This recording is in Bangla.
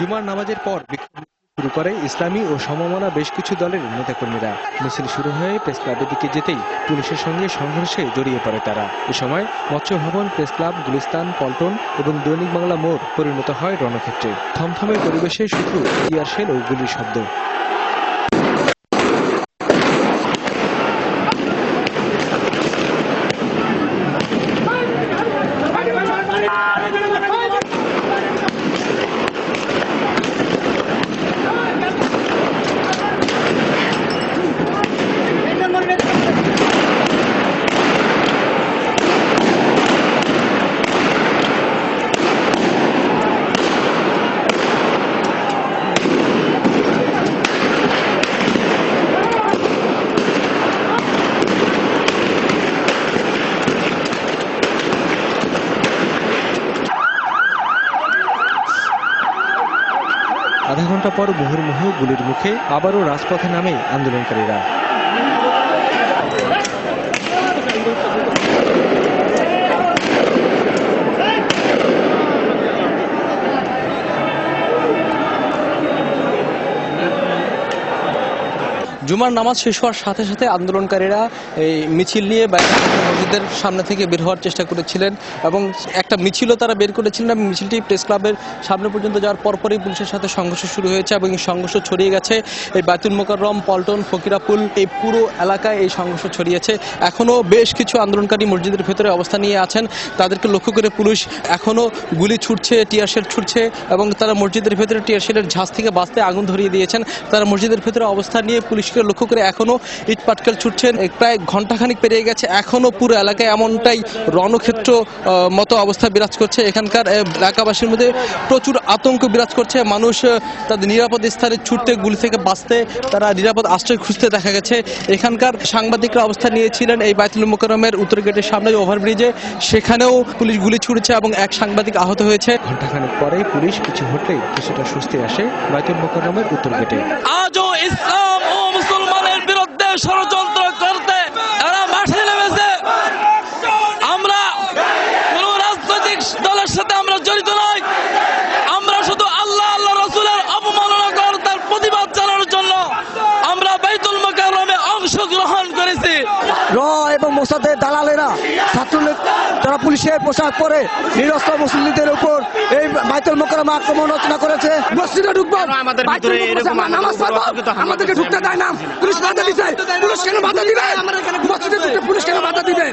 জুমার নামাজের পর বিক্ষোভ শুরু করে ইসলামী ও সমমনা বেশ কিছু দলের নেতাকর্মীরা। মিছিল শুরু হয়ে প্রেস ক্লাবের দিকে যেতেই পুলিশের সঙ্গে সংঘর্ষে জড়িয়ে পড়ে তারা। এ সময় মৎস্য ভবন, প্রেস ক্লাব, গুলিস্তান, পল্টন এবং দৈনিক বাংলা মোড় পরিণত হয় রণক্ষেত্রে। থমথমে পরিবেশে শুধু টিয়ার শেল ও গুলির শব্দ। আধা ঘন্টা পর মুহুর্মুহু গুলির মুখে আবারও রাজপথে নামে আন্দোলনকারীরা। জুমার নামাজ শেষ হওয়ার সাথে সাথে আন্দোলনকারীরা এই মিছিল নিয়ে মসজিদের সামনে থেকে বের হওয়ার চেষ্টা করেছিলেন এবং একটা মিছিলও তারা বের করেছিলেন। এবং মিছিলটি প্রেস ক্লাবের সামনে পর্যন্ত যাওয়ার পরপরই পুলিশের সাথে সংঘর্ষ শুরু হয়েছে এবং এই সংঘর্ষ ছড়িয়ে গেছে এই বায়তুল মোকাররম, পল্টন, ফকিরাপুল, এই পুরো এলাকায় এই সংঘর্ষ ছড়িয়েছে। এখনও বেশ কিছু আন্দোলনকারী মসজিদের ভেতরে অবস্থান নিয়ে আছেন। তাদেরকে লক্ষ্য করে পুলিশ এখনও গুলি ছুটছে, টিয়ারশেল ছুটছে এবং তারা মসজিদের ভেতরে টিয়ারশেলের ঝাঁজ থেকে বাঁচতে আগুন ধরিয়ে দিয়েছেন। তারা মসজিদের ভেতরে অবস্থান নিয়ে পুলিশকে লক্ষ্য করে এখনো ইট পাটকেল ছুটছেন। প্রায় ঘন্টাখানিক পেরিয়ে গেছে, এখনো পুরো এলাকায় এমনটাই রণক্ষেত্র মতো অবস্থা বিরাজ করছে। এখানকার এলাকাবাসীর মধ্যে প্রচুর আতঙ্ক বিরাজ করছে। মানুষ তাদের নিরাপদ স্থানে ছুটতে, গুলি থেকে বাঁচতে তারা নিরাপদ আশ্রয় খুঁজতে দেখা গেছে। এখানকার সাংবাদিকরা অবস্থান নিয়েছিলেন এই বায়তুল মোকাররমের উত্তর গেটের সামনে ওভারব্রিজে, সেখানেও পুলিশ গুলি ছুড়েছে এবং এক সাংবাদিক আহত হয়েছে। ঘন্টাখানেক পরেই পুলিশ কিছু হটলেই কিছুটা স্বস্তি আসে বায়তুল মোকাররমের উত্তর গেটে। আজও ইসলাম ও মুসলমানের বিরুদ্ধে ষড়যন্ত্র করতে এরা মাঠে নেমেছে। আমরা কোন রাজনৈতিক দলের সাথে আমরা জড়িত নই। আমরা শুধু আল্লাহ রাসূলের অবমাননা করে তার প্রতিবাদ জানানোর জন্য আমরা বাইতুল মোকাররমে অংশগ্রহণ করেছি। র এবং মোসাদের দালালেরা ছাত্রলীগ যারা পুলিশের পোশাক পরে নিরস্ত্র মুসলিমদের উপর এই বাইতুল মোকাররমে আক্রমণ রচনা করেছে। মসজিদে ঢুকবো, আমাদেরকে ঢুকতে দেয় না, পুলিশ বাধা দিচ্ছে। পুলিশ কেন বাধা দিবে? মসজিদে ঢুকতে পুলিশ কেন বাধা দিবে?